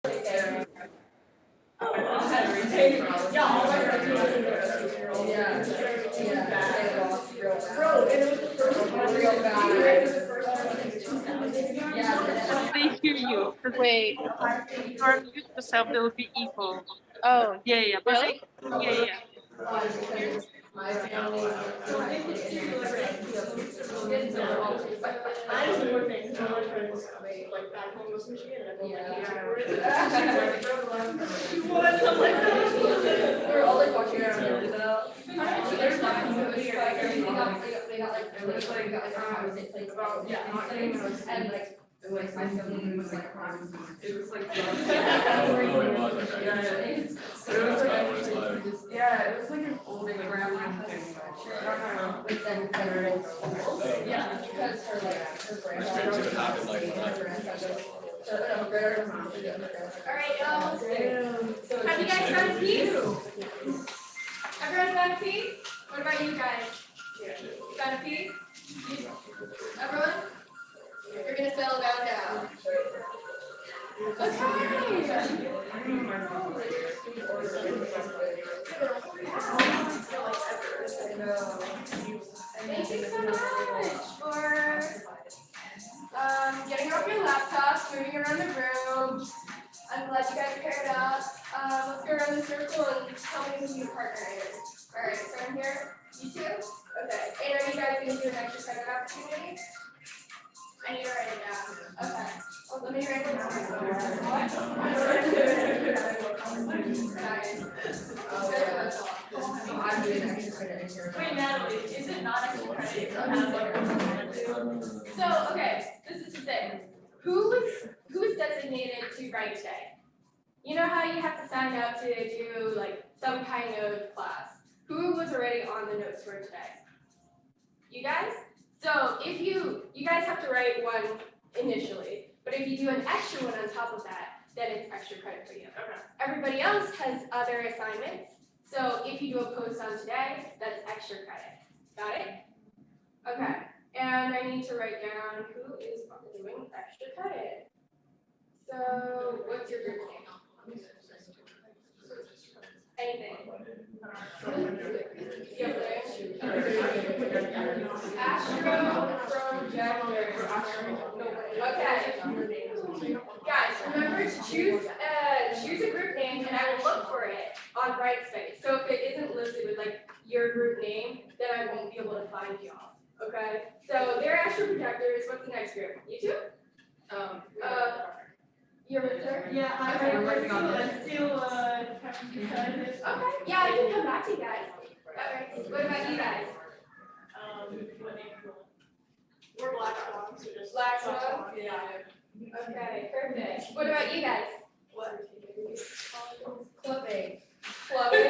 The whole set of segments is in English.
They hear you. Wait. If you are mute yourself, there will be equal. Oh, Yeah. But really? yeah. We're all like watching it though. There's like they got like a conversation like about and like it was my family was like it was like yeah, it was like an old grandma thing. But then yeah, because her like her grandfather. Alright, y'all. Have you guys got a piece? Everyone got a piece? What about you guys? Got a piece? Everyone? You're gonna settle down now. Thank you so much for getting off your laptops, moving around the room. I'm glad you guys paired up. Let's go around the circle and tell me who your partner is. Alright, so I'm here. You two? Okay. And are you guys going to do an extra credit opportunity? I need to write it down. Okay. Well, let me write it down. Wait, Natalie, is it not extra credit? So, okay, this is the thing. Who is designated to write today? You know how you have to sign up to do like some kind of class. Who was already on the notes for today? You guys? So if you guys have to write one initially, but if you do an extra one on top of that, then it's extra credit for you. Okay. Everybody else has other assignments. So if you do a post on today, that's extra credit. Got it? Okay. And I need to write down who is doing extra credit. So what's your group name? Anything. Astro projector. Okay. Guys, remember to choose a group name, and I will look for it on Brightspace. So if it isn't listed with like your group name, then I won't be able to find y'all. Okay. So they're astro projectors. What's the next group? You two? You're with her? Yeah, I'm still Okay. Yeah, I can come back to you guys. Alright. What about you guys? We're Black Swan, so just Black Swan? Yeah. Okay, perfect. What about you guys? What? Clubbing. Clubbing?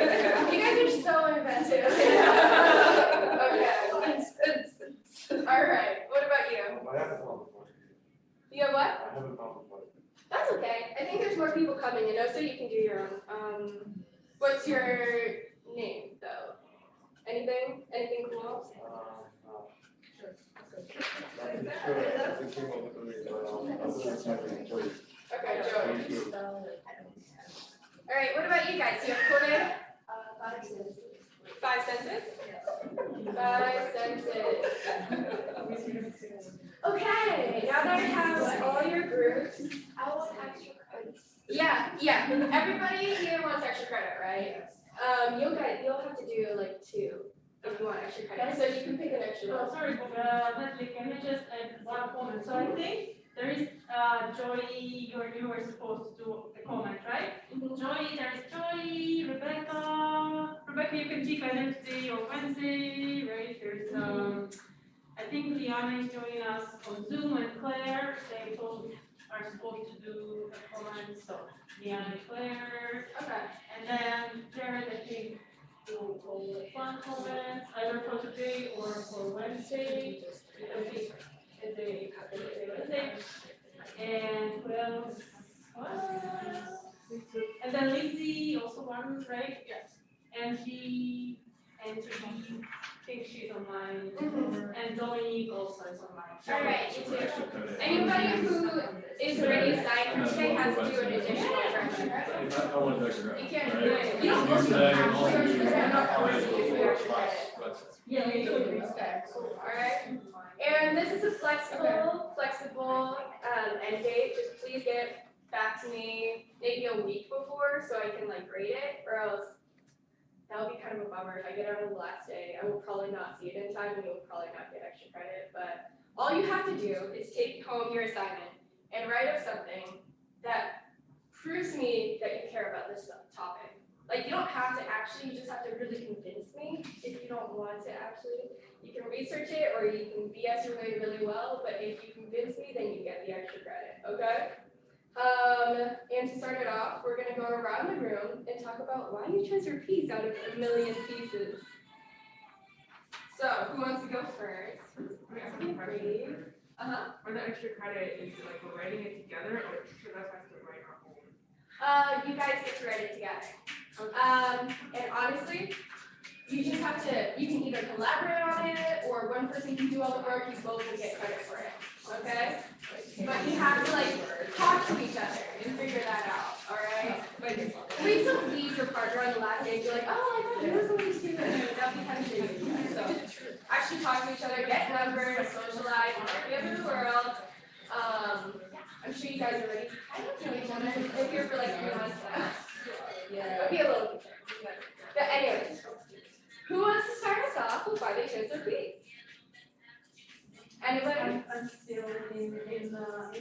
You guys are so inventive. Okay. Alright, what about you? I have a problem. You have what? I have a problem. That's okay. I think there's more people coming in, so you can do your own. What's your name, though? Anything? Anything cool? Okay, Joey. Alright, what about you guys? Do you have a cool name? 5 senses? 5 senses. Okay, now that I have all your groups, I want extra credits. Yeah. Everybody here wants extra credit, right? You'll have to do like 2 if you want extra credit. So you can pick an extra one. Sorry, Leslie, can I just add one comment? So I think there is Joy, you were supposed to do a comment, right? Joy, there is Joy, Rebecca. Rebecca, you can pick Wednesday or Wednesday, right? There's I think Liana is joining us on Zoom, and Claire, they both are supposed to do a comment, so Liana and Claire. Okay. And then Jared, I think, will hold one comment, either for today or for Wednesday. I think they Wednesday. And who else? And then Lindsay, also one, right? Yes. And she thinks she's online. And Dominique also is online. Alright, you too. Anybody who is already assigned for today has to do an additional correction. I want extra credit. You can't right? do it. You don't Use force that them and to also actually use do that. it. I'll Force use you to it do for extra class. credit. That's- Yeah, we do agree. Okay, alright. And this is a flexible end date, just please get back to me maybe a week before so I can like grade it, or else that would be kind of a bummer if I get it on the last day. I will probably not see it in time and you'll probably not get extra credit, but all you have to do is take home your assignment and write up something that proves to me that you care about this topic. Like, you don't have to actually, you just have to really convince me if you don't want to actually. You can research it or you can BS your way really well, but if you convince me, then you get the extra credit, okay? And to start it off, we're gonna go around the room and talk about why you chose your piece out of a million pieces. So, who wants to go first? Brave. For the extra credit, is it like we're writing it together or should us have to write our own? You guys get to write it together. And honestly, you just have to, you can either collaborate on it, or one person can do all the work, you both will get credit for it, okay? But you have to like talk to each other and figure that out, alright? Please don't leave your partner on the last day and be like, oh, I thought you were going to do it. That'd be kind of shitty, so. Actually talk to each other, get numbers, socialize, work together the world. I'm sure you guys already kind of know each other, if you're for like 3 months now. Yeah. It'll be a little concerned. But anyways, who wants to start us off with why they chose their piece? Anybody? I'm still in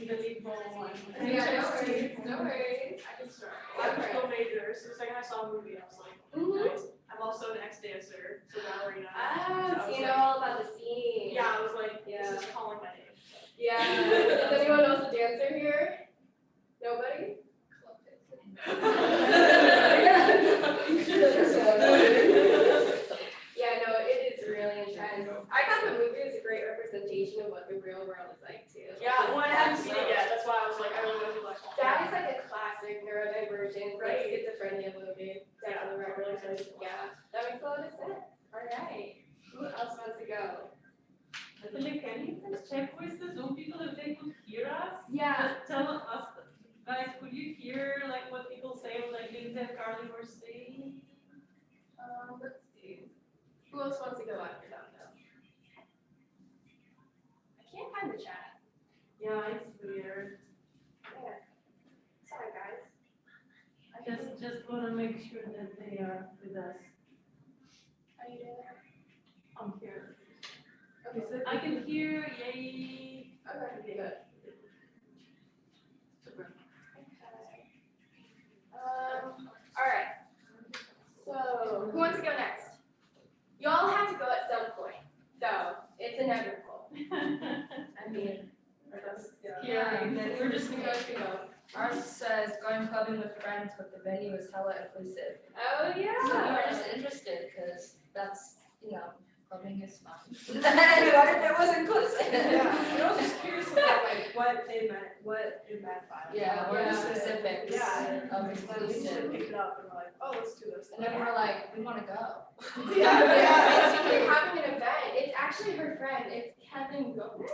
the limbo one. Yeah, no worries, no worries. I can start. Go I'm for it. still major, so the second I saw a movie, I was like, Mhm. nice. I'm also an ex-dancer, so ballerina. Ah, so you know like, all about the scene. Yeah, I was like, Yeah. this is calling my name. Yeah. Does anyone else a dancer here? Nobody? Yeah, no, it is really intense. I thought the movie was a great representation of what the real world is like too. Yeah, well, I haven't seen it yet, that's why I was like, I really want to watch it. That is like a classic neurodivergent, like Right. schizophrenia movie. Yeah, Definitely really recommend. Yeah, that makes a lot of sense. Alright, who else wants to go? I feel like, can you please check with the Zoom people if they could hear us? Yeah, Tell us, guys, could you hear like what people say, like Linda and Carly were saying? let's see. Who else wants to go after that though? I can't find the chat. Yeah, it's weird. Yeah. Sorry, guys. I Just wanna make sure that they are with us. Are you there? I'm here. Okay, so I can hear, yay. okay, good. Super. Okay. Alright. So, who wants to go next? You all have to go at some point, so it's inevitable. I mean, Yeah, we're just gonna go. Ours says going clubbing with friends, but the venue is hella inclusive. Oh, So we were yeah. just interested, cause that's, you know, clubbing is fun. And what if it was inclusive? I was just curious about like what it meant by it. Yeah, we're Yeah. specific Yeah. of Like we just inclusive. picked it up and we're like, oh, let's do this. And then we're like, we wanna go. Yeah, Basically having an event, it's actually her friend, it's Kevin Gomez.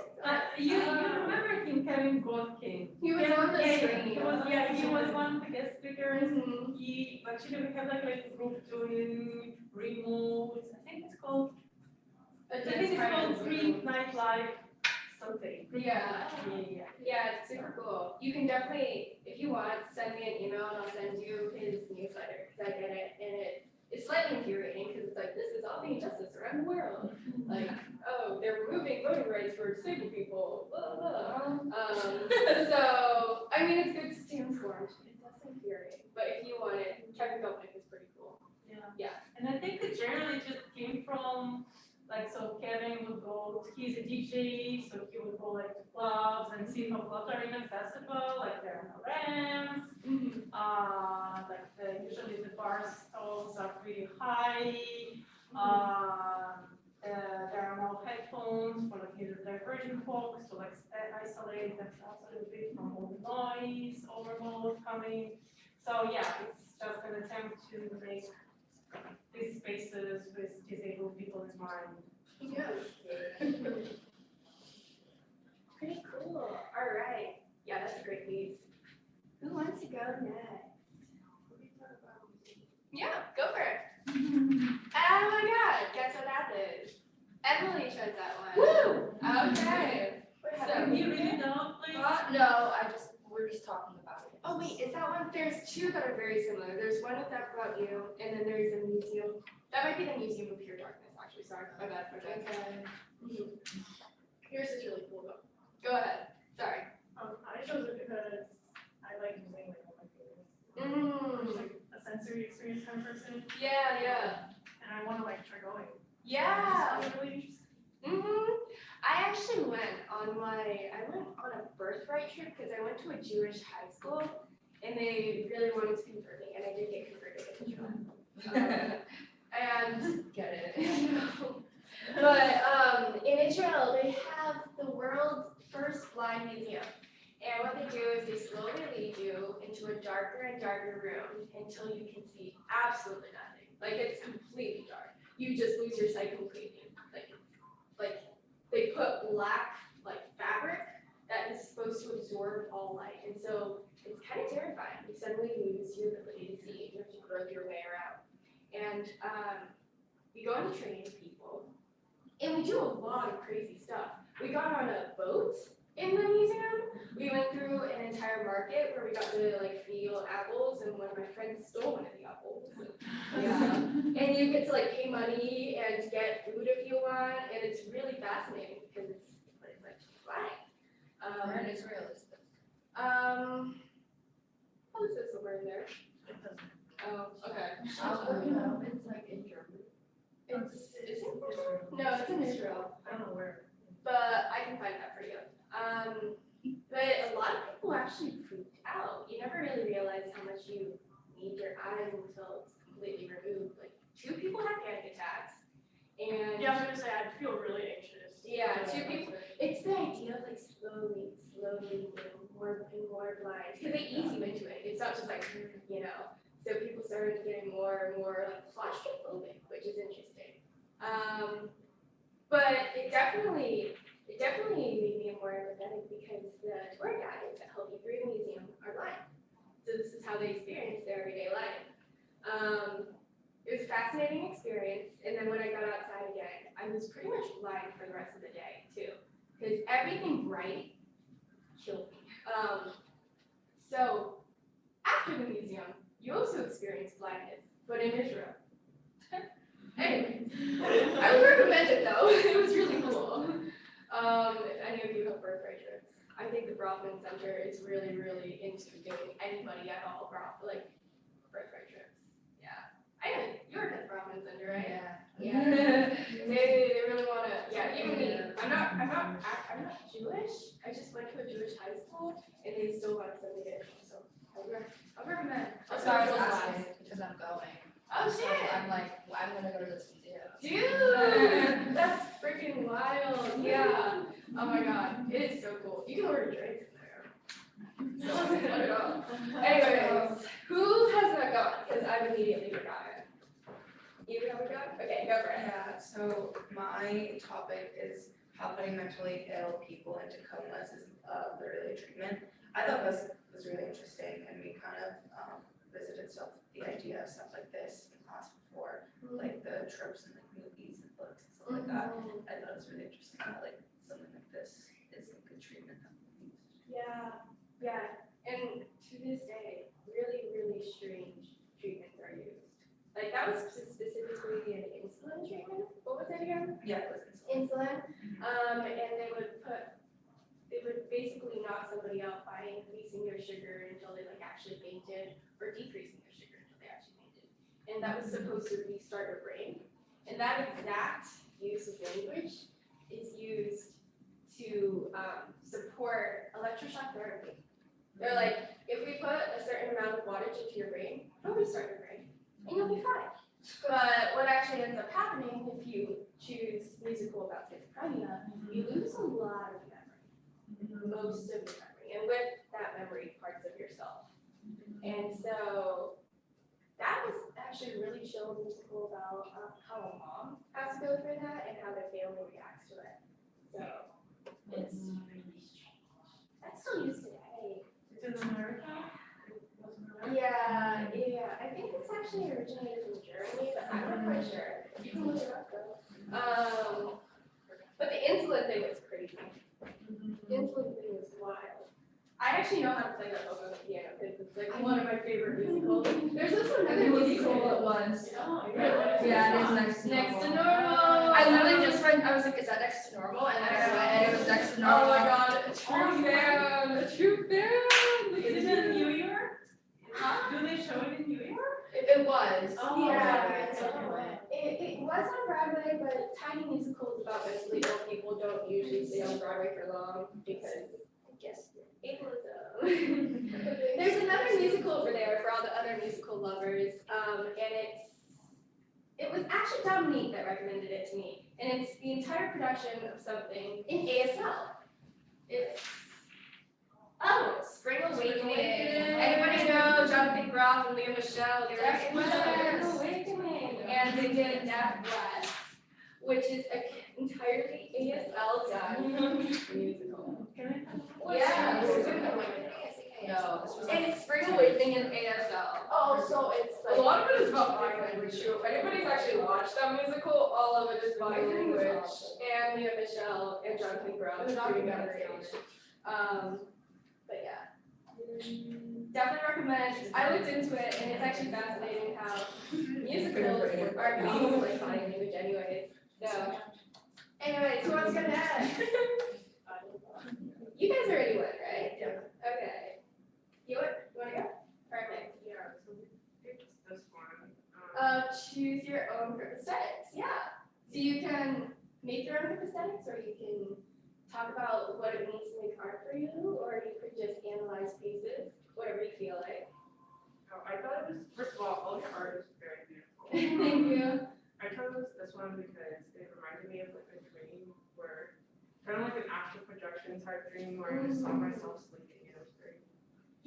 You remember him, Kevin Godkin? He was on the Yeah, screen. he was one of the guest speakers. Mhm. He, actually, we have like a group doing remote, I think it's called, A I think dance it's called friends. Green Night Live something. Yeah. Yeah. Yeah, it's super cool. You can definitely, if you want, send me an email and I'll send you his newsletter, because I get it, and it's slightly infuriating, because it's like, this is all the injustice around the world. Like, oh, they're removing voting rights for disabled people, blah, blah, blah. So, I mean, it's good to stay informed, it's less infuriating, but if you want it, Kevin Gopnik is pretty cool. Yeah. And I think it generally just came from, like, so Kevin would go, he's a DJ, so he would go like to clubs and see how clubs are inaccessible, like there are no ramps. Like usually the bar stalls are pretty high. There are no headphones for like either divergent folks to like isolate themselves a little bit from all the noise, overload coming. So yeah, it's just an attempt to make these spaces with disabled people in mind. Yeah. Pretty cool, alright. Yeah, that's a great piece. Who wants to go next? Yeah, go for it. Oh my god, guess what that is? Emily chose that one. Woo! Okay. So, You really don't, please? No, we're just talking about it. oh wait, is that one? There's two that are very similar. There's one with that about you, and then there's a museum. That might be the Museum of Pure Darkness, actually. Sorry, my bad. Yours is really cool though. Go ahead. Sorry. I chose it because I like using like all my favorites. I'm just like a sensory experience kind of person, Yeah. and I want to like try going. Yeah. It's really interesting. I actually went on a birthright trip because I went to a Jewish high school and they really wanted to convert me and I did get converted in Israel. And Get it. but in Israel they have the world's first blind museum. And what they do is they slowly lead you into a darker and darker room until you can see absolutely nothing. Like it's completely dark. You just lose your sight completely. Like they put black like fabric that is supposed to absorb all light, and so it's kind of terrifying. You suddenly lose your ability to see. You have to grope your way around, and we go on a train, people, and we do a lot of crazy stuff. We got on a boat in the museum. We went through an entire market where we got to like feel apples, and one of my friends stole one of the apples. Yeah, and you get to like pay money and get food if you want, and it's really fascinating because it's like flying. Where in Israel is this? How is this over in there? It doesn't. Oh, okay. No, it's like in Germany. Is it? No, it's in Israel, I don't know where. but I can find that for you. But a lot of people actually freaked out. You never really realize how much you need your eyes until it's completely removed. Like 2 people had panic attacks, and Yeah, I was gonna say I'd feel really anxious. Yeah, 2 people. It's the idea of like slowly moving more and more blind because they ease you into it. It's not just like So people started getting more and more like claustrophobic, which is interesting. But it definitely made me more empathetic because the tour guides that help you through the museum are blind. So this is how they experience their everyday life. It was a fascinating experience, and then when I got outside again, I was pretty much blind for the rest of the day too, because everything bright killed me. So after the museum, you also experienced blindness, but in Israel. Anyway, I would recommend it though. It was really cool. If any of you have birthright trips, I think the Brofman Center is really into giving anybody at all birthright trips. Yeah, I know you're at the Brofman Center, right? Yeah. They really want to. Yeah, even me. I'm not Jewish. I just went to a Jewish high school, and they still want to send me there. So I'll recommend. That's why I was asking, because I'm going. Oh So shit! I'm like, well, I'm gonna go to this museum. Dude, that's freaking wild. Yeah. Oh my god, it is so cool. You can order drinks in there. So let it go. Anyways, who has not gone? Because I've immediately forgotten. You haven't gone? Okay, go for it. Yeah, so my topic is how putting mentally ill people into comas is literally a treatment. I thought this was really interesting, and we kind of visited the idea of stuff like this in class before, like the tropes in like movies and books and stuff like that. I thought it was really interesting how like something like this is a good treatment that we use. Yeah, and to this day, really strange treatments are used. Like that was specifically an insulin treatment. What was it again? Yeah, it was insulin. Insulin. And they would basically knock somebody out by increasing their sugar until they like actually fainted, or decreasing their sugar until they actually fainted. And that was supposed to restart your brain. And that exact use of language is used to support electroshock therapy. They're like, if we put a certain amount of wattage into your brain, it'll restart your brain, and you'll be fine. But what actually ends up happening if you choose musical about schizophrenia, you lose a lot of memory, most of your memory, and with that memory, parts of yourself. And so that was actually really chill musical about how a mom has to go through that and how their family reacts to it. So it's really strange. That's still used today. actually originated from Germany, but I'm not quite sure. You can look it up though. But the insulin thing was crazy. The insulin thing was wild. I actually know how to play that book on the piano because it's like one of my favorite musicals. There's also another musical it was. Oh, Yeah, it is next to Next to normal. normal. I literally just read, I was like, is that next to normal? And then I went, and it was next to normal. Oh my god, a true fan, a true fan. Look at Is it in you. New York? Do they show it in New York? It was. Oh, Yeah. okay. It was on Broadway, but tiny musicals about mentally ill people don't usually stay on Broadway for long because I guess ableism. There's another musical over there for all the other musical lovers, and it was actually Dominique that recommended it to me, and it's the entire production of something in ASL. It's Spring Awakening. Anybody know Jonathan Groff and Leah Michelle? They were in Spring Awakening, and they did Nat West, which is an entirely ASL done musical. Yeah. No, this was And it's Spring Awakening in ASL. Oh, so it's like. A lot of it is about body language too. If anybody's actually watched that musical, all of it is body language. And Leah Michelle and Jonathan Groff doing that stage. But yeah. Definitely recommend. I looked into it and it's actually fascinating how musicals are basically body language anyways. So. Anyways, who wants to go next? You guys already went, right? Yeah. Okay. You wanna go? Perfect. Yeah, so we picked this one. Choose your own group aesthetics, yeah. So you can make your own group aesthetics, or you can talk about what it means to make art for you, or you could just analyze pieces, whatever you feel like. Oh, I thought it was, first of all your art is very beautiful. Thank you. I chose this one because it reminded me of like a dream where, kind of like an astral projection type dream where I just saw myself sleeping and it was very.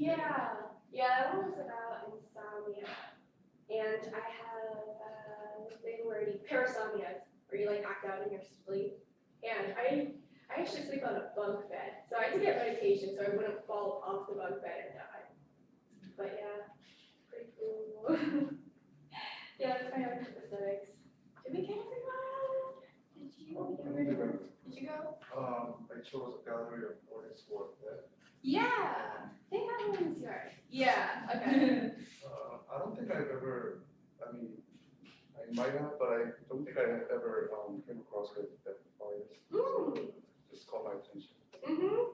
Yeah, that one was about insomnia. And I have this thing where parasomnia, where you like act out in your sleep. And I actually sleep on a bunk bed, so I had to get medication so I wouldn't fall off the bunk bed and die. But yeah, pretty cool. Yeah, that's my own aesthetics. Did we get everyone? Did you go? I chose a gallery of artists' work there. Yeah, I think that one was yours. Yeah, okay. I don't think I've ever, I mean, I might have, but I don't think I have ever came across that artist. Mm. Just caught my attention.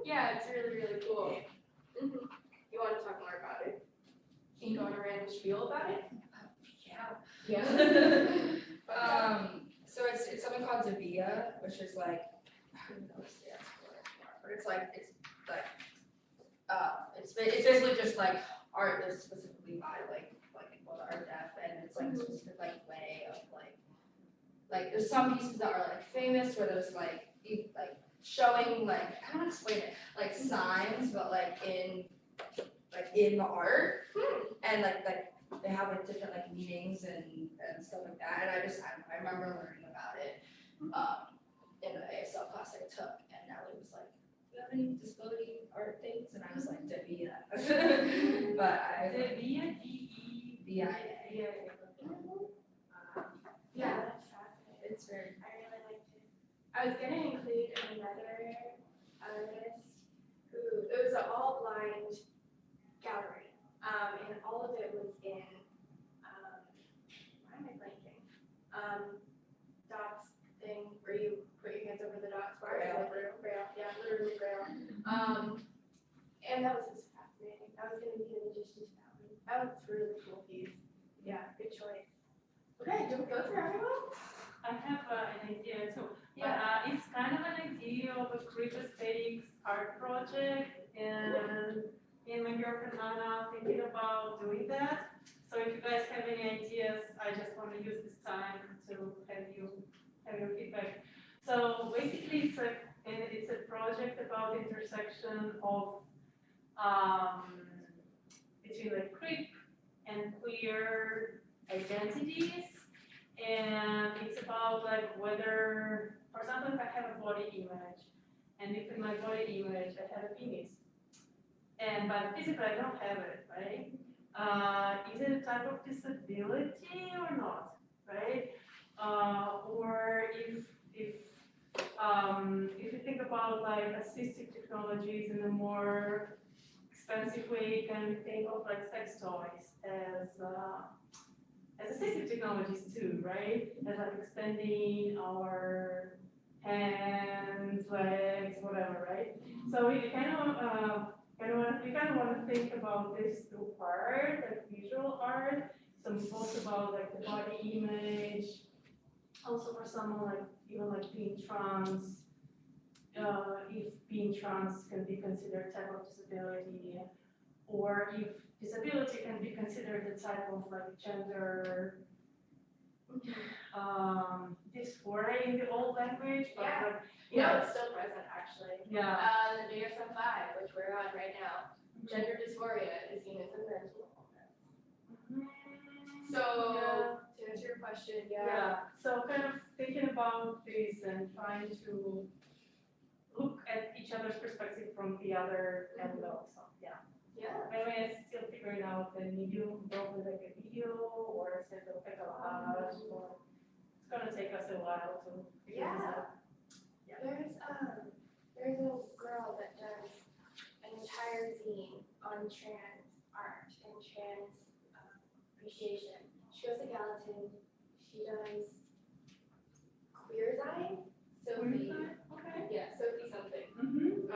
Yeah, it's really, really cool. You want to talk more about it? Can you go on a random spiel about it? Yeah. Yeah. So it's something called Zavia, which is like, I don't know what it stands for, but it's basically just like art that's specifically by like people that are deaf, and it's like a specific like way of like there's some pieces that are like famous where there's like showing like, I don't explain it, like signs, but like in the art, and like they have like different like meanings and stuff like that, and I remember learning about it in the ASL class I took, and Natalie was like, do you have any disability art things? And I was like, Davia. But I Davia, VIA. Yeah, that's fascinating. It's very I really liked it. I was gonna include another artist who, it was an all blind gallery, and all of it was in, why am I blanking? Dots thing where you put your hands over the dots bar. Braille, yeah, literally Braille. And that was just fascinating. I was gonna be an addition to that one. That was a really cool piece. Yeah, good choice. Okay, do we go through everyone? I have an idea too. Yeah. It's kind of an idea of a group aesthetics art project, and me and my girlfriend Anna thinking about doing that. So if you guys have any ideas, I just want to use this time to have your feedback. So basically, it's a project about the intersection of between like creep and queer identities. And it's about like whether, for example, if I have a body image, and if in my body image I have a penis, and but physically I don't have it, right? Is it type of disability or not, right? Or if you think about like assistive technologies in a more expensive way, you can think of like sex toys as assistive technologies too, right? As like extending our hands, legs, whatever, right? So we kind of want to think about this through art, like visual art. Some thoughts about like the body image. Also for someone like even like being trans, if being trans can be considered type of disability, or if disability can be considered a type of like gender dysphoria in the old language, but Yeah. like, No, it's still present actually. yeah. The DSM-5, which we're on right now, gender dysphoria is seen as a mental illness. So, to answer your question, Yeah, so kind of thinking about this and trying to look at each other's perspective from the other angle, so, yeah. Yeah. Maybe I'm still figuring out the medium, probably like a video or send a collage, or it's gonna take us a while to figure this out. There's a girl that does an entire zine on trans art and trans appreciation. She goes to Gallatin, she does Queer Zine, Sophie. Okay. Yeah, Sophie something. Mm-hmm.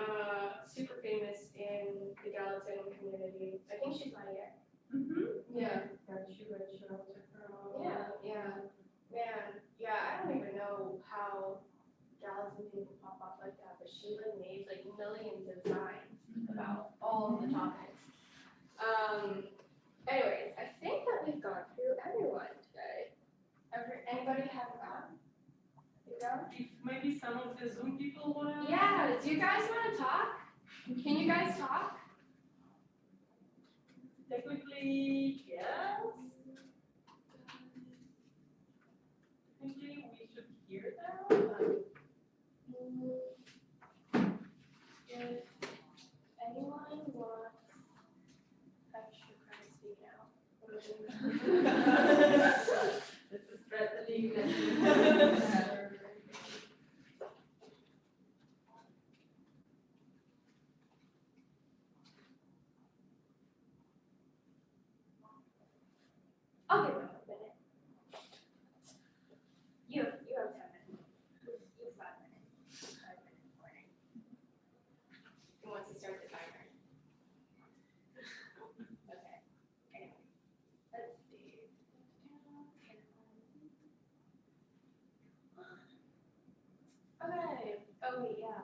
Super famous in the Gallatin community. I think she's my year. Mm-hmm. Yeah. Got you, I'll check her out. Yeah. Man, yeah, I don't even know how Gallatin didn't pop up like that, but she like made like millions of signs about all of the topics. Anyways, I think that we've gone through everyone today. Anybody have you done? If maybe some of the Zoom people wanna. Yeah, do you guys wanna talk? Can you guys talk? Technically, yes. Technically, we should hear them, but If anyone wants, I should try to speak now. this is threatening. I'll give them a minute. You have 10 minutes. You have 5 minutes. 5 minutes warning. And once you start the timer. Okay. Anyway, let's see. Okay. Oh wait, yeah.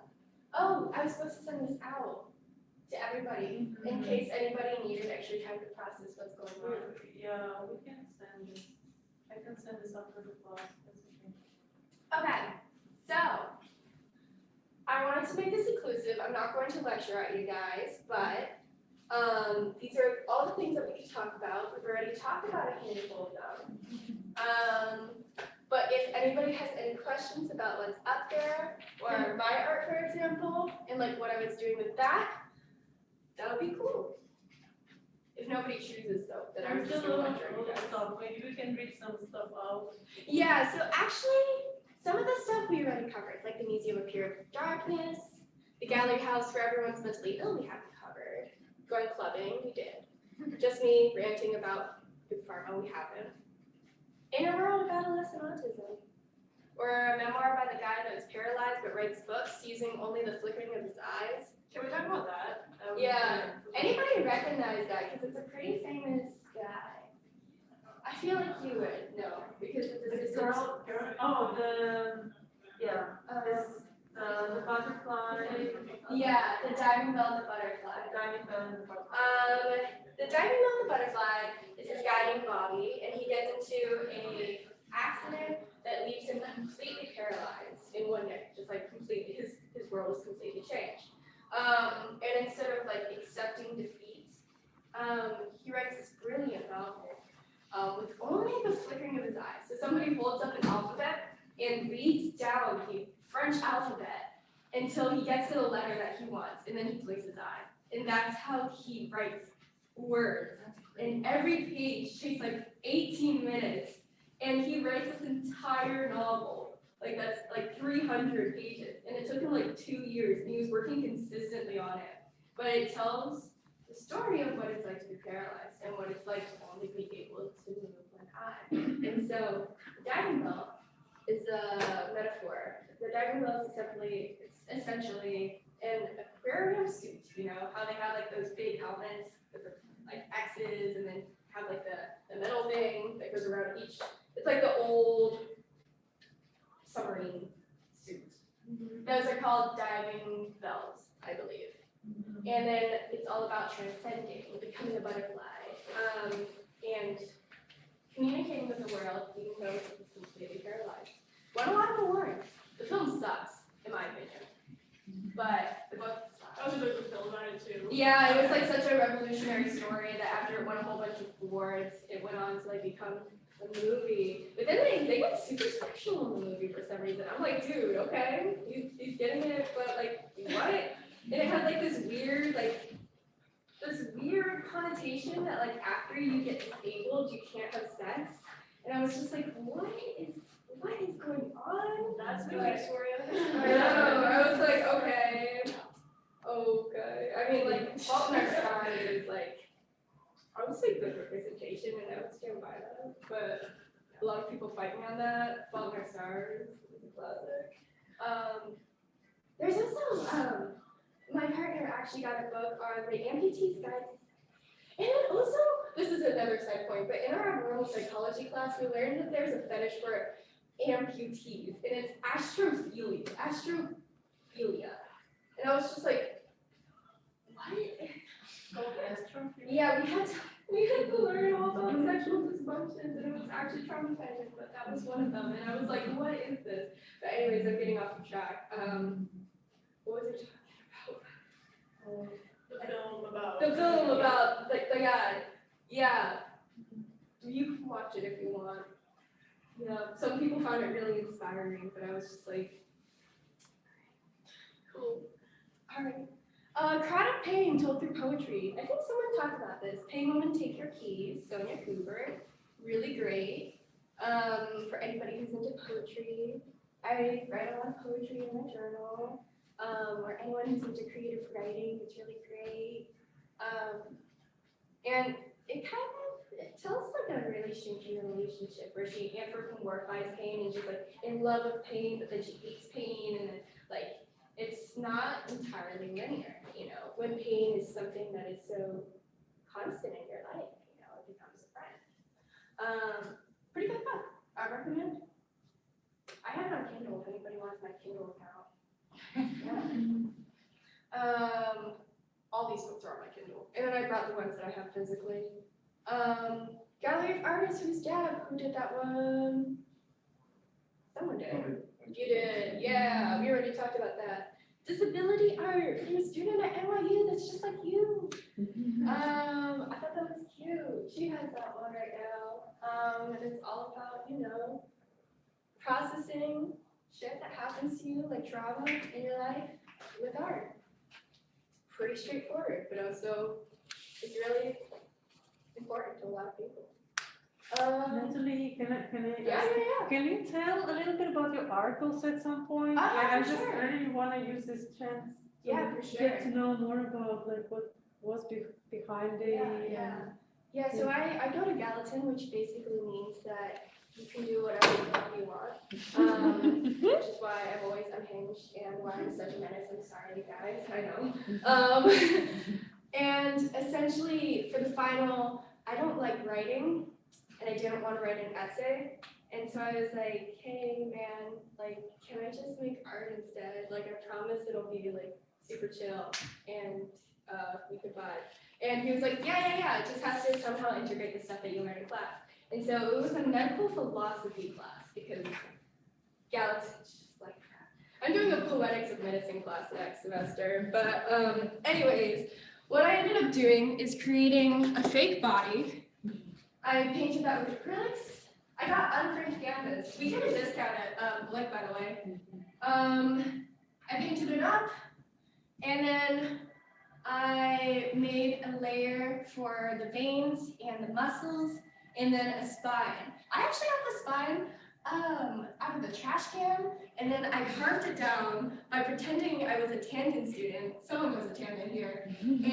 Oh, I was supposed to send this out to everybody in case anybody needed extra time to process what's going on. Yeah, we can send this. I can send this after the class. That's okay. Okay, so I wanted to make this inclusive. I'm not going to lecture at you guys, but these are all the things that we could talk about. We've already talked about a handful of them. But if anybody has any questions about what's up there, or my art, for example, and like what I was doing with that would be cool. If nobody chooses though, then I'm just gonna lecture you guys. Stuff. Maybe we can read some stuff out. Yeah, so actually, some of the stuff we already covered, like the Museum of Pure Darkness, the Gallery House for everyone's mentally ill, we haven't covered. Going clubbing, we did. Just me ranting about Big Pharma, we haven't. In a World of Adolescent Autism, or a memoir by the guy that was paralyzed but writes books using only the flickering of his eyes. Can we talk about that? Yeah. Anybody recognize that? Because it's a pretty famous guy. I feel like you would know because it's The a girl, oh, the butterfly. Yeah, the diving bell and the butterfly. Diving bell and the butterfly. The diving bell and the butterfly is this guy named Bobby, and he gets into a accident that leaves him completely paralyzed in one day, just like completely, his world is completely changed. And instead of like accepting defeat, he writes this brilliant novel with only the flickering of his eyes. So somebody holds up an alphabet and reads down the French alphabet until he gets to the letter that he wants, and then he blinks his eye. And that's how he writes words. And every page takes like writes this entire novel, like that's like 300 pages, and it took him like 2 years, and he was working consistently on it. But it tells the story of what it's like to be paralyzed and what it's like to only be able to move one eye. And so, the diving bell is a metaphor. The diving bell is essentially an aquarium suit, you know, how they have like those big helmets with the like X's and then have like the metal thing that goes around each. It's like the old submarine suit. Those are called diving bells, I believe. And then it's all about transcending, becoming a butterfly, and communicating with the world even though it's completely paralyzed. Won a lot of awards. The film sucks, in my opinion. But the book sucks. I was a bit film about it too. Yeah, it was like such a revolutionary story that after it won a whole bunch of awards, it went on to like become a movie. But then they get super sexual in the movie for some reason. I'm like, dude, okay, he's getting it, but like, what? And it had like this weird connotation that like after you get disabled, you can't have sex. And I was just like, what is going on? That's the But- Victoria. I know, I was like, okay. I mean, like, Fault in Our Stars is like, I would say good representation, and I would stand by that, but a lot of people fight me on that. Fault in Our Stars is a classic. There's also, my partner actually got a book on the amputees guide. And then also, this is another side point, but in our abnormal psychology class, we learned that there's a fetish for amputees, and it's astrophilia. And I was just like, what? Yeah, we had to learn all about sexual dysfunctions, and it was actually traumatizing, but that was one of them, and I was like, what is this? But anyways, I'm getting off the track. What was I talking about? The film about. The film about the guy. Yeah. You can watch it if you want. Yeah. Some people found it really inspiring, but I was just like, cool. Alright. Crowd of Pain told through poetry. I think someone talked about this. Pay Woman Take Your Keys, Sonia Cooper. Really great. For anybody who's into poetry. I write a lot of poetry in my journal. Or anyone who's into creative writing, it's really great. And it tells like a really shaky relationship where she anthropomorphizes pain and she's like in love with pain, but then she hates pain, and then like it's not entirely linear, you know. When pain is something that is so constant in your life, you know, it becomes a friend. Pretty good book. I recommend. I have it on Kindle if anybody wants my Kindle account. All these books are on my Kindle, and then I brought the ones that I have physically. Gallery of Artists, who did that one? Someone did. You did, yeah, we already talked about that. Disability art, from a student at NYU that's just like you. I thought that was cute. She has that one right now. And it's all about, you know, processing shit that happens to you, like trauma in your life, with art. Pretty straightforward, but also it's really important to a lot of people. Natalie, can I Yeah. can you tell a little bit about your articles at some point? Oh, Like, I for just sure. really wanna use this chance to Yeah, for get sure. to know more about like what was behind it. Yeah, so I go to Gallatin, which basically means that you can do whatever the fuck you want, which is why I'm always unhinged and why I'm such a menace. I'm sorry, guys, I know. And essentially, for the final, I don't like writing, and I didn't want to write an essay, and so I was like, hey, man, like, can I just make art instead? Like, I promise it'll be, like, super chill, and we could vibe. And he was like, yeah, it just has to somehow integrate the stuff that you learn in class. And so it was a medical philosophy class, because Gallatin's just like that. I'm doing a poetics of medicine class next semester, but anyways, what I ended up doing is creating a fake body. I painted that with acrylics. I got unframed canvas. We get a discount at Blick, by the way. I painted it up, and then I made a layer for the veins and the muscles, and then a spine. I actually got the spine out of the trash can, and then I carved it down by pretending I was a tandem student. Someone was a tandem here. And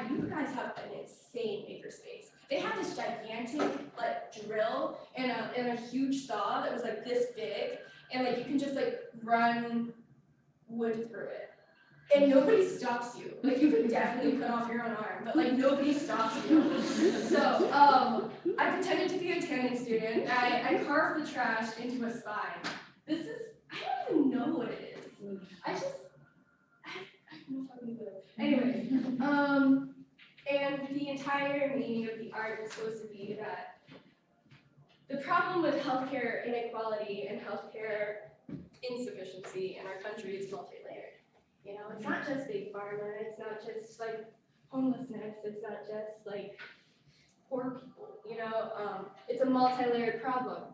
you guys have an insane makerspace. They had this gigantic like drill and a huge saw that was like this big, and like you can just like run wood through it. And nobody stops you. Like you could definitely cut off your own arm, but like nobody stops you. So I pretended to be a tandem student. I carved the trash into a spine. This is, I don't even know what it is. I have no fucking clue. Anyway, and the entire meaning of the art is supposed to be that the problem with healthcare inequality and healthcare insufficiency in our country is multi-layered. You know, it's not just big pharma, it's not just like homelessness, it's not just like poor people, you know, it's a multi-layered problem.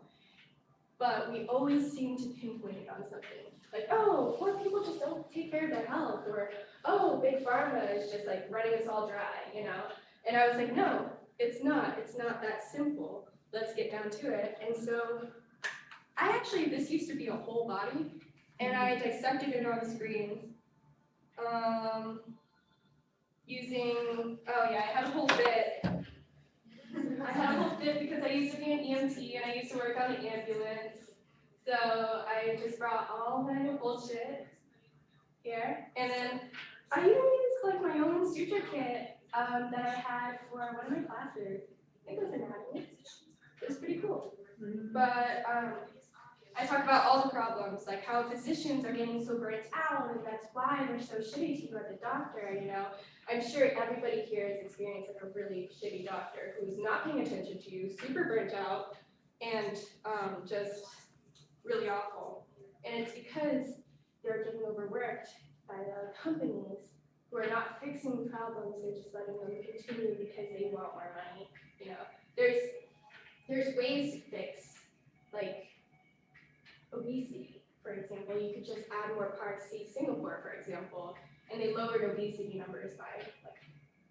But we always seem to pinpoint it on something. Like, oh, poor people just don't take care of their health, or oh, big pharma is just like running us all dry, you know? And I was like, no, it's not that simple. Let's get down to it. And so this used to be a whole body, and I dissected it on the screen. I had a whole bit. I had a whole bit because I used to be an EMT and I used to work on the ambulance. So I just brought all my bullshit here. And then I even used like my own suture kit that I had for one of my classes. I think it was anatomy. It was pretty cool. But I talk about all the problems, like how physicians are getting so burnt out, and that's why they're so shitty to you as a doctor, you know. I'm sure everybody here has experienced like a really shitty doctor who's not paying attention to you, super burnt out, and just really awful. And it's because they're getting overworked by the companies who are not fixing problems, they're just letting them continue because they want more money, you know. There's ways to fix, like, obesity, for example. You could just add more parks. See Singapore, for example, and they lowered obesity numbers by like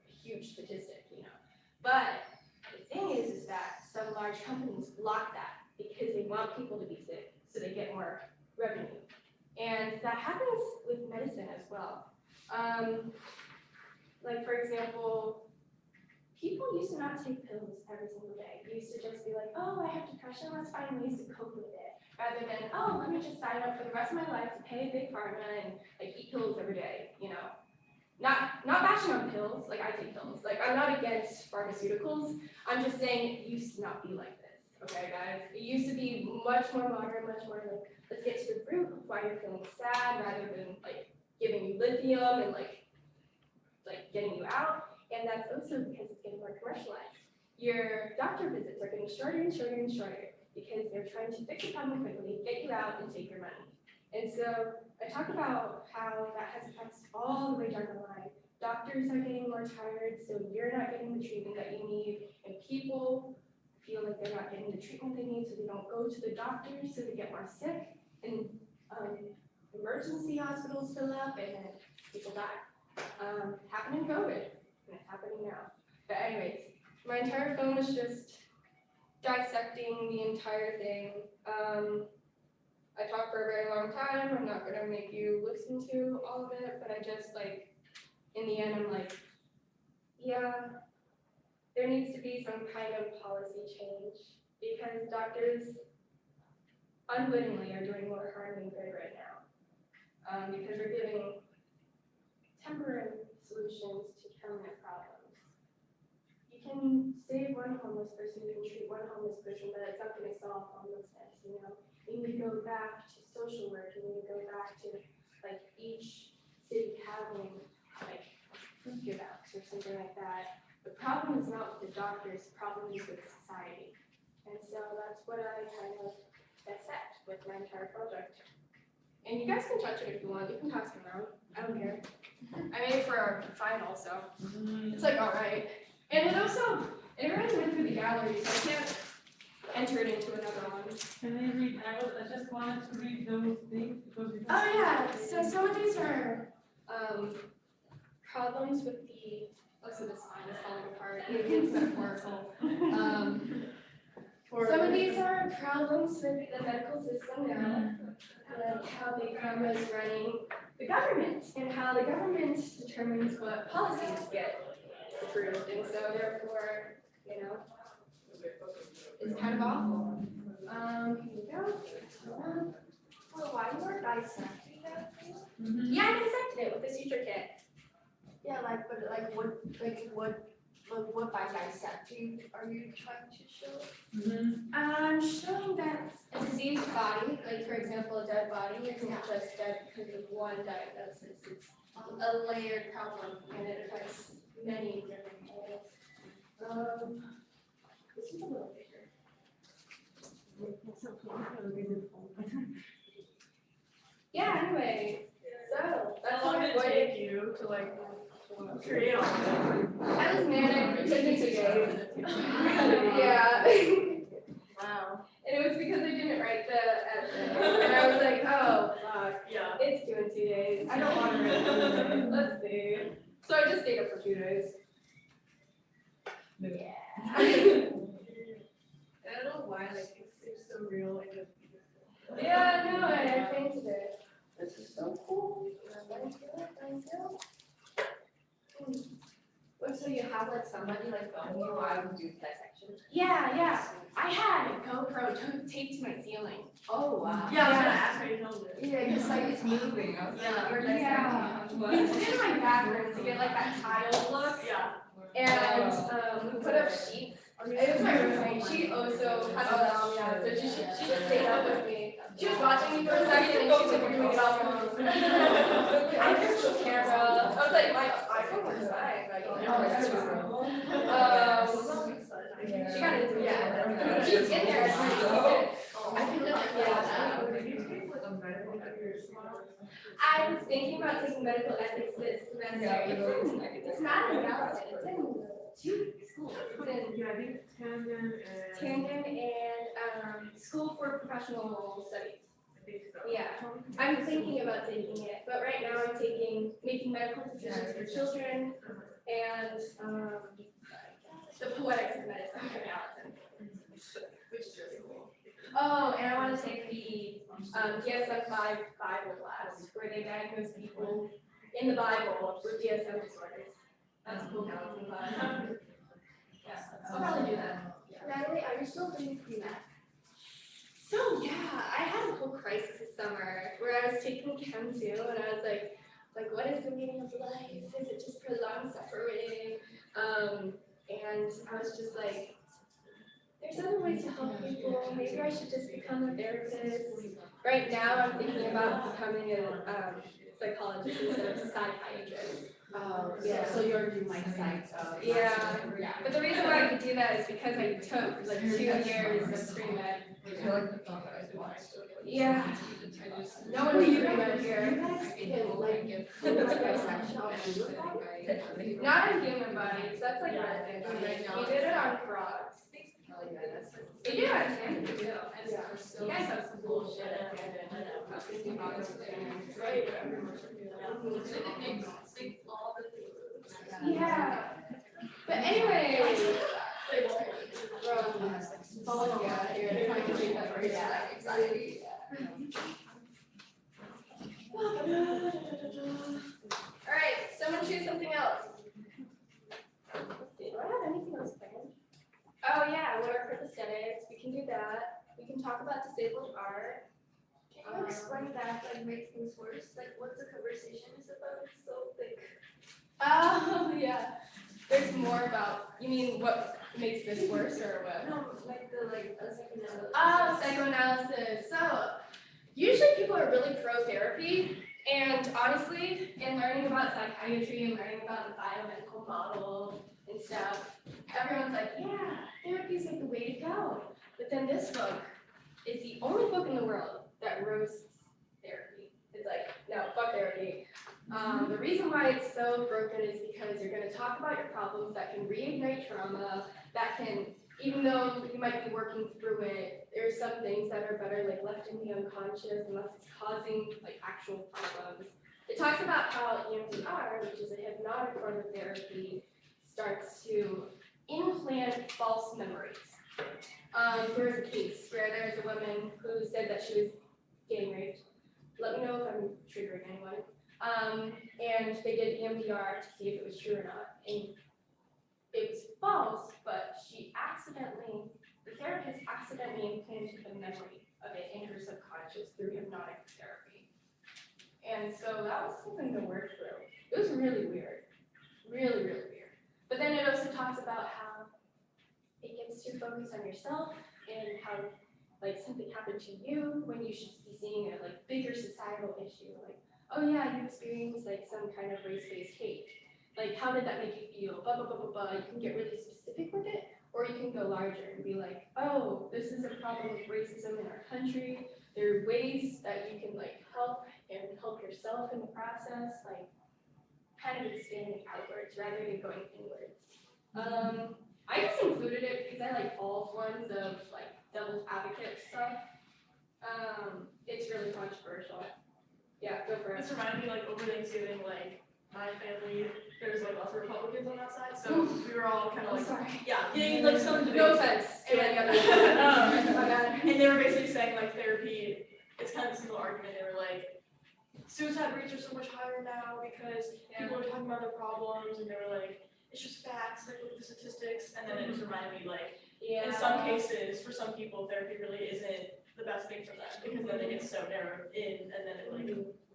a huge statistic, you know. But the thing is that some large companies block that because they want people to be sick, so they get more revenue. And that happens with medicine as well. Like for example, people used to not take pills every single day. They used to just be like, oh, I have depression, let's find ways to cope with it. Rather than, oh, let me just sign up for the rest of my life to pay big pharma and like eat pills every day, you know. Not bashing on pills, like I take pills. Like I'm not against pharmaceuticals. I'm just saying it used to not be like this, okay guys? It used to be much more modern, much more like, let's get to the root of why you're feeling sad rather than like giving you lithium and like getting you out. And that's also because it's getting more commercialized. Your doctor visits are getting shorter and shorter and shorter because they're trying to fix the problem quickly, get you out, and take your money. And so I talk about how that has effects all the way down the line. Doctors are getting more tired, so you're not getting the treatment that you need, and people feel like they're not getting the treatment they need, so they don't go to the doctors, so they get more sick, and emergency hospitals fill up, and then people die. Happened in COVID, and it's happening now. But anyways, my entire film is just dissecting the entire thing. I talked for a very long time. I'm not gonna make you listen to all of it, but I just like, in the end, I'm like, yeah, there needs to be some kind of policy change because doctors unwittingly are doing more harm than good right now. Because they're giving temporary solutions to permanent problems. You can save one homeless person, you can treat one homeless person, but it's not gonna solve homelessness, you know? You need to go back to social work, you need to go back to like each city having like food give outs or something like that. The problem is not with the doctors, the problem is with society. And so that's what I kind of dissect with my entire project. And you guys can touch it if you want, you can pass it around, I don't care. I made it for our final, so it's like all right. And it already went through the gallery, so I can't enter it into another one. Can I read? I just wanted to read those things because we Oh yeah, so some of these are problems with the, so this line is falling apart, it's metaphorical. Some of these are problems with the medical system now, like how Big Pharma is running the government and how the government determines what policies get approved, and so therefore, you know, it's kind of awful. Here we go. Oh, why you are dissecting that? Yeah, I dissected it with the suture kit. Yeah, like, but what by dissecting are you trying to show? I'm showing that a diseased body, like for example, a dead body, it's not just dead because of one diagnosis, it's a layered problem and it affects many different areas. This is a little bigger. Yeah, anyway, so that's How long what did I'm it going take you to like create all that? I was manic, it took me 2 days. Yeah. Wow. And it was because I didn't write the essay, and I was like, oh, fuck, Yeah. it's due in 2 days, I don't wanna write it, let's see. So I just stayed up for 2 days. Yeah. I don't know why, like, it seems so real, like, Yeah, no, I painted it. This is so cool. Thank you. What, so you have like somebody like filming you while you do dissection? Yeah, I had a GoPro taped to my ceiling. Oh, wow. Yeah, I was gonna ask how you filmed it. Yeah, because like it's moving. I was like, we're Yeah. dissecting. It's in my bathroom to get like that tile look. Yeah. And we put up sheets. It was my roommate. She also has insomnia, so she just stayed up with me. She was watching me for a second and she was like, "We're gonna get off the phone." I just took camera. I was like, my iPhone was fine. Like, she got into it. She's in there. I think that, I was thinking about taking medical ethics this semester. It's not in Gallatin. It's in 2 schools. It's in Yeah, I think Tandon and. Tandon and School for Professional Studies. I think so. Yeah, I'm thinking about taking it, but right now I'm making medical decisions for children and the poetics of medicine for Gallatin, which is really cool. Oh, and I want to take the DSM-5 Bible class where they diagnose people in the Bible with DSM disorders. That's a cool Gallatin class. Yeah, I'll probably do that. Natalie, are you still doing pre-med? So yeah, I had a whole crisis this summer where I was taking Chem 2 and I was like, what is the meaning of life? Is it just prolonged suffering? And I was just like, there's other ways to help people. Maybe I should just become a therapist. Right now, I'm thinking about becoming a psychologist instead of a psychiatrist. Oh, yeah, so you're doing like psych, Yeah, but the reason why I could do that is because I took like 2 years of pre-med. Yeah. No one knew pre-med here. Not in human bodies, that's like we did it on frogs. We do it on Tandon too. You guys have some cool shit at Tandon. Yeah. But anyway. Alright, someone choose something else. Do I have anything else planned? Oh yeah, what are prosthetics? We can do that. We can talk about disabled art. Can you explain that, like, make things worse? Like, what the conversation is about? It's so thick. Oh, yeah. There's more about, you mean what makes this worse or what? No, like the, like, a psychoanalysis. Oh, psychoanalysis. So, usually people are really pro-therapy, and honestly, in learning about psychiatry and learning about the biomedical model and stuff, everyone's like, yeah, therapy's like the way to go. But then this book is the only book in the world that roasts therapy. It's like, no, fuck therapy. The reason why it's so broken is because you're going to talk about your problems that can reignite trauma, that can, even though you might be working through it, there's some things that are better like left in the unconscious unless it's causing like actual problems. It talks about how EMDR, which is a hypnotic form of therapy, starts to implant false memories. There was a case where there was a woman who said that she was gang raped. Let me know if I'm triggering anyone. And they did EMDR to see if it was true or not. And it was false, but the therapist accidentally implanted the memory of it in her subconscious through hypnotic therapy. And so that was something to work through. It was really weird. Really, really weird. But then it also talks about how it gets to focus on yourself and how like something happened to you when you should be seeing a like bigger societal issue. Like, oh yeah, you experienced like some kind of race-based hate. Like, how did that make you feel? Blah, blah, blah, blah, blah. You can get really specific with it, or you can go larger and be like, oh, this is a problem with racism in our country. There are ways that you can like help and help yourself in the process, like kind of expanding outwards rather than going inwards. I just included it because I like all forms of like devil's advocate stuff. It's really controversial. Yeah, go for it. This reminded me, like, over Thanksgiving, like, my family, there's, like, lots of Republicans on that side, so we were all kind of like, sorry. yeah, getting, like, some debate. No offense to any other. My bad. And they were basically saying, like, therapy, it's kind of a single argument, they were like, suicide rates are so much higher now because people are talking about their problems, and they were like, it's just facts, like, look at the statistics, and then it just reminded me, like, in some cases, for some people, therapy really isn't the best thing for them, because then it gets so narrowed in, and then it, like,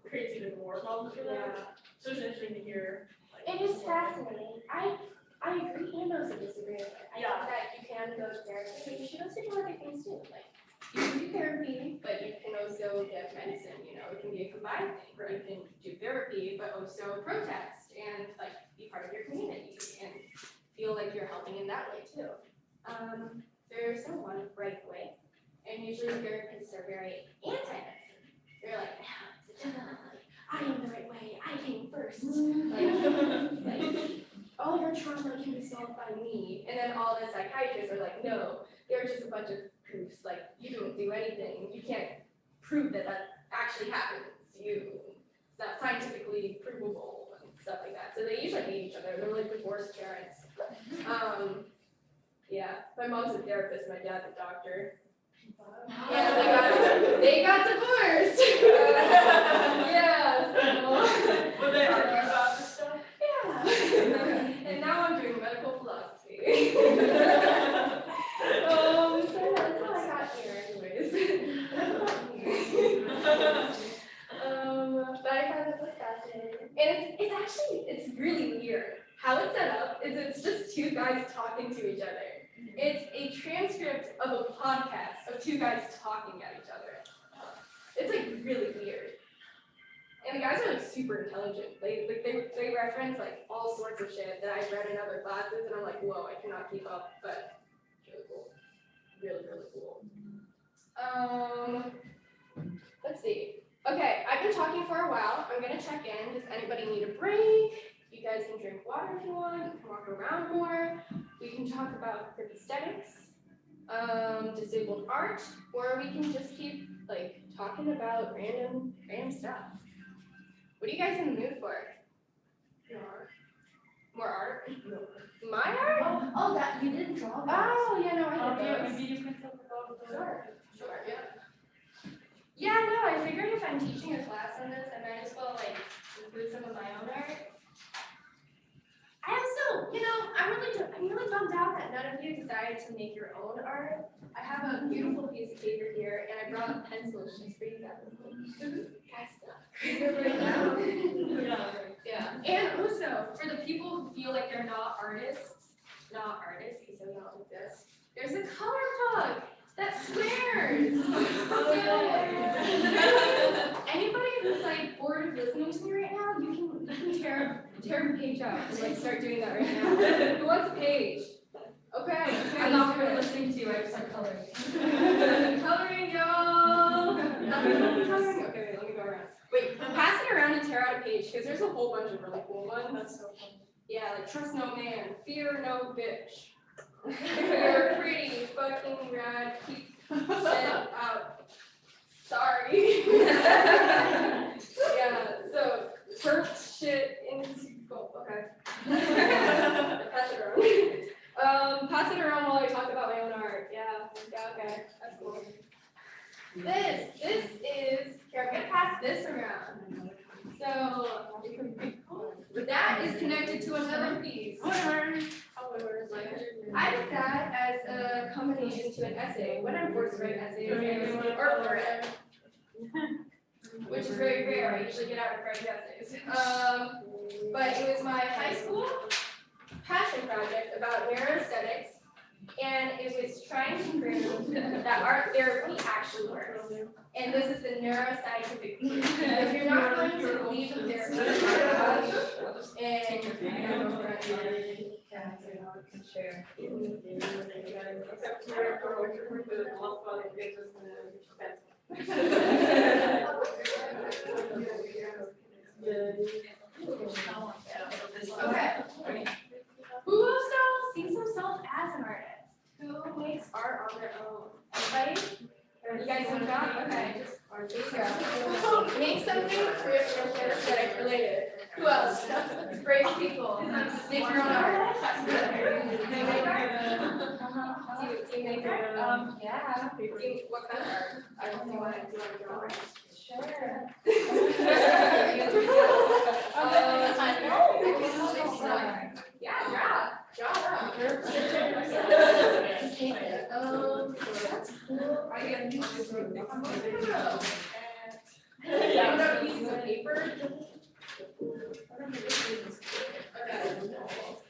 creates even more problems for them. So it's interesting to hear, like. It is fascinating. I agree and also disagree with it. I Yeah. think that you can go to therapy, but you should also do other things too. Like, you can do therapy, but you can also get medicine, you know, it can be a combined thing. You can do therapy, but also protest and like be part of your community and feel like you're helping in that way too. There's no one right way, and usually therapists are very anti-medicine. They're like, I am the right way, I came first. Like, all your trauma can be solved by me. And then all the psychiatrists are like, no, they're just a bunch of proofs. Like, you don't do anything. You can't prove that that actually happens. It's not scientifically provable and stuff like that. So they usually hate each other. They're like divorced parents. Yeah, my mom's a therapist, my dad's a doctor. Yeah, they got divorced. Yeah, so. Would they argue about this stuff? Yeah. And now I'm doing medical philosophy. So that's how I got here anyways. But I found it really fascinating. And it's really weird. How it's set up is it's just two guys talking to each other. It's a transcript of a podcast of two guys talking at each other. It's like really weird. And the guys are like super intelligent. They reference like all sorts of shit that I've read in other classes, and I'm like, whoa, I cannot keep up, but it's really cool. Really, really cool. Let's see. Okay, I've been talking for a while. I'm gonna check in. Does anybody need a break? You guys can drink water if you want. You can walk around more. We can talk about aesthetics, disabled art, or we can just keep like talking about random stuff. What are you guys in the mood for? More art? My art? Oh, that, you didn't draw that. Oh, yeah, no, I did those. Maybe you can talk about the. Sure, yeah. Yeah, no, I figured if I'm teaching a class on this, I might as well like include some of my own art. I also, I'm really bummed out that none of you decided to make your own art. I have a beautiful piece of paper here, and I brought pencils just for you guys. Yeah, and also, for the people who feel like they're not artists, because they're not like this, there's a color pug that swears. Anybody who's like bored of listening to me right now, you can tear a page out and like start doing that right now. Who wants a page? Okay. I'm not really listening to you, I just start coloring. Coloring, y'all. Coloring. Okay, wait, let me go around. Wait, pass it around and tear out a page because there's a whole bunch of really cool ones. That's so fun. Yeah, like trust no man, fear no bitch. You're pretty fucking rad. Keep shit up. Sorry. Yeah, so perp shit into go. Okay. Pass it around. Pass it around while I talk about my own art. Yeah. Okay, that's cool. This is, here, I'm gonna pass this around. So, that is connected to another piece. I did that as a combination to an essay, when I'm forced to write essays, and art for it. Which is very rare, I usually get out of writing essays. But it was my high school passion project about neuroaesthetics, and it was trying to prove that art therapy actually works. And this is the neuroscientific proof. If you're not going to believe in therapy, and Share. okay. Who also sees themselves as an artist? Who makes art on their own? Anybody? You guys know that? Okay, just make something creative and aesthetic related. Who else? Brave people. Make your own art. Team maker? Yeah. What kind of art? I don't know what I do on your art. Sure. I know. Yeah, draw it that's cool. I get pieces of paper. Okay.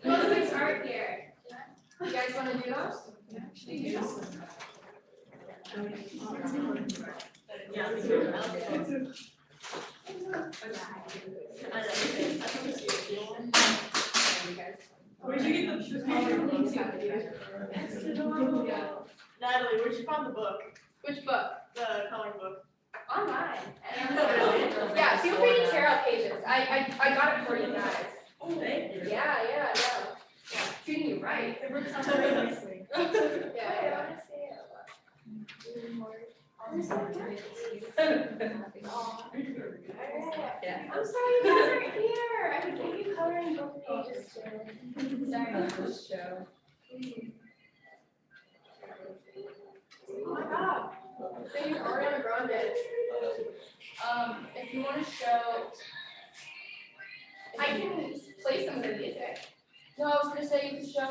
Who else makes art here? You guys wanna do those? Where'd you get the Natalie, where'd you find the book, Which book? the coloring book? Online. Yeah, feel free to tear out pages. I got it for you guys. Oh, thank you. Yeah. Treating you right. It works out very nicely. Yeah. Yeah. I'm sorry you guys aren't here. I could give you coloring book pages too. Sorry. This show. Oh my god. So you're Ariana Grande. If you want to show, I can play some of the music. No, I was gonna say you could show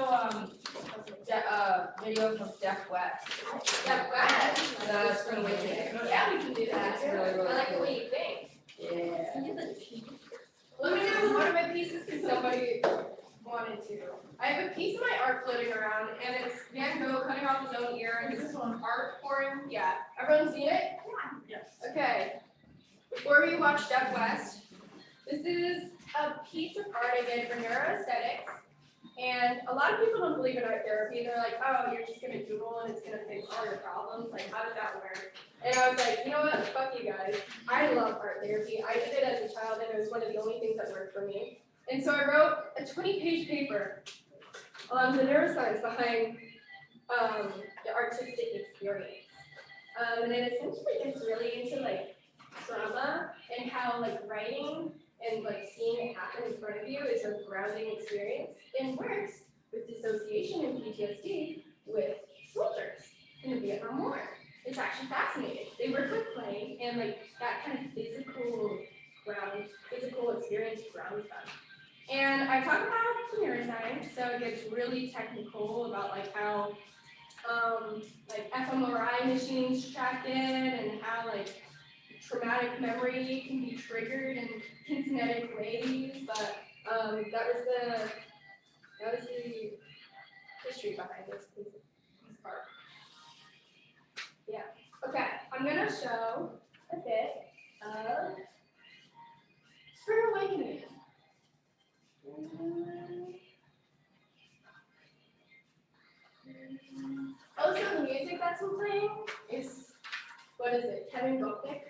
video from Deaf West. Yeah, what? The Spring Awakening. Yeah, we can do that. It's really, really I like the cool. way you think. Yeah. Let me know one of my pieces because somebody wanted to. I have a piece of my art floating around, and it's Van Gogh cutting off his own ear and his art pouring. Yeah, everyone seen it? Yes. Okay. Before we watch Deaf West, this is a piece of art I did for neuroaesthetics. And a lot of people don't believe in art therapy. They're like, oh, you're just gonna doodle and it's gonna fix all your problems. Like, how does that work? And I was like, you know what? Fuck you guys. I love art therapy. I did it as a child and it was one of the only things that worked for me. And so I wrote a 20-page paper on the neuroscience behind the artistic experience. And it essentially gets really into like trauma and how like writing and like seeing it happen in front of you is a grounding experience and works with dissociation and PTSD with soldiers in the Vietnam War. It's actually fascinating. They work with play and like that kind of physical experience grounds them. And I talk about neuroscience, so it gets really technical about like how like fMRI machines track it and how like traumatic memory can be triggered in kinetic ways, but that was the history behind this part. Yeah. Okay, I'm gonna show a bit of Spring Awakening. Also, the music that's been playing is, what is it, Kevin Gopnik?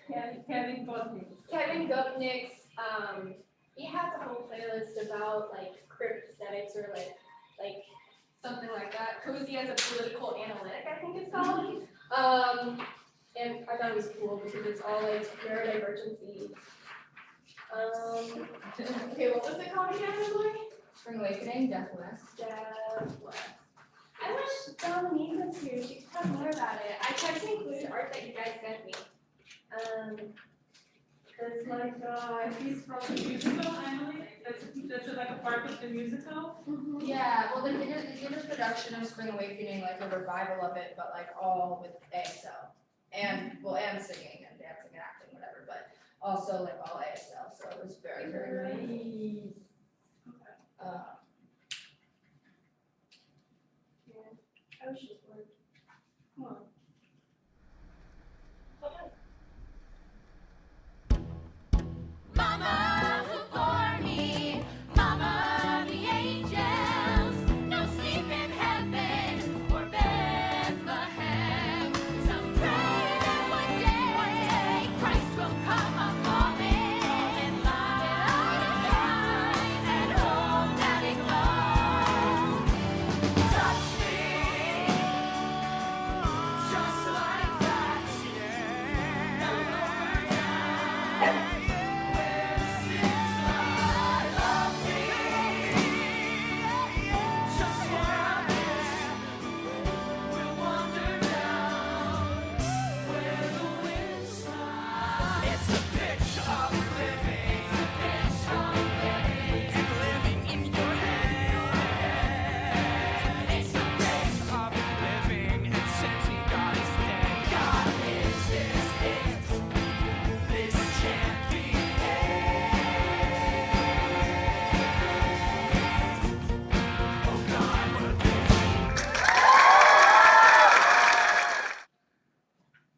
Kevin Gopnik. Kevin Gopnik's, he has a whole playlist about like crypt aesthetics or like something like that. Cozy as a political analytic, I think it's called. And I thought it was cool because it's all like neurodivergency. Okay, what was it called again, Emily? Spring Awakening, Deaf West. Deaf West. I I wish Dominique was here, she could talk more about it. I tried to include art that you guys sent me. It's like, he's from the musical, Emily, that's like a part of the musical. Yeah, well, they did a production of Spring Awakening, like a revival of it, but like all with ASL. And singing and dancing and acting, whatever, but also like all ASL, so it was very, very good. I was just wondering. Come on. Mama who bore me, Mama the angels, no sleep in heaven or Bethlehem. Some pray that one day Christ will come a-calling, and light of shine and hope that it glows. Touch me, just like that. Now over down.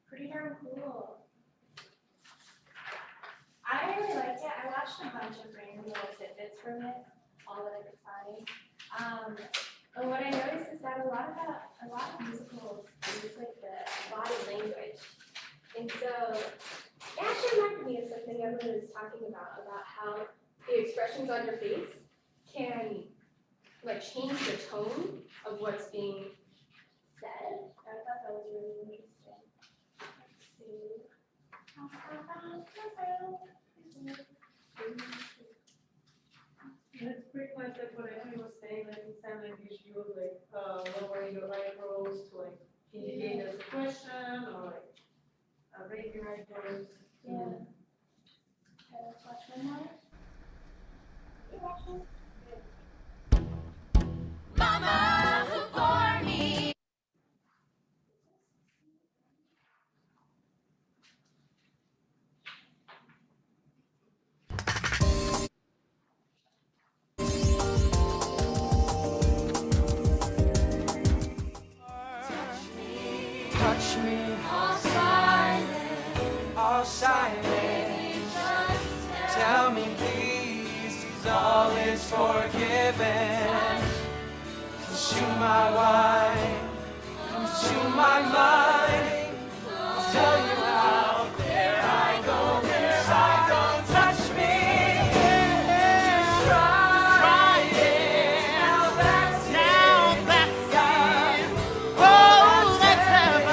Pretty darn cool. I really liked it. I watched a bunch of random little tidbits from it, all that I could find. And what I noticed is that a lot of musicals use like the body language. And so it actually reminded me of something Emily was talking about how the expressions on your face can like change the tone of what's being said. I thought that was really interesting. That's pretty much like what Emily was saying, like in sign language, you would like, lowering your eyebrows to like indicate there's a question, or like, raise your eyebrows. Yeah. Okay, let's watch one more. You watching? Mama who bore me. Touch me, all silent. Tell me please, all is forgiven. Consume my wine, consume my mind. I'll tell you how, there I go, there I go. Touch me, just try it. Now that's it. Oh, that's heaven. I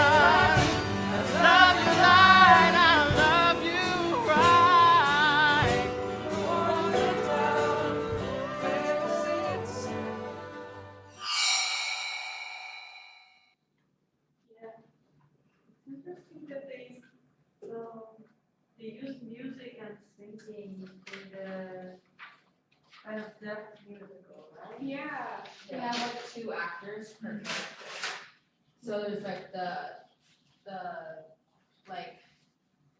love you right, I love you right. Wander down where it sits. Interesting that they use music and singing in the kind of deaf musical, right? Yeah. They have like 2 actors per character. So there's like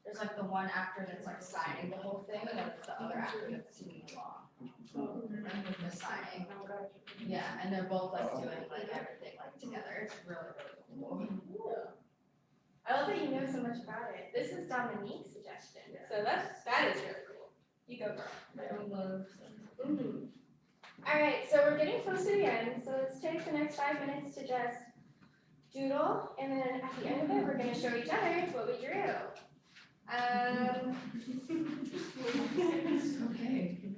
there's like the one actor that's like signing the whole thing, and then there's the other actor that's singing along. And with the signing. Yeah, and they're both like doing like everything like together. It's really, really cool. I love that you know so much about it. This is Dominique's suggestion, so that is really cool. You go, girl. I love. All right, so we're getting close to the end, so let's take the next 5 minutes to just doodle, and then at the end of it, we're gonna show each other what we drew. Okay.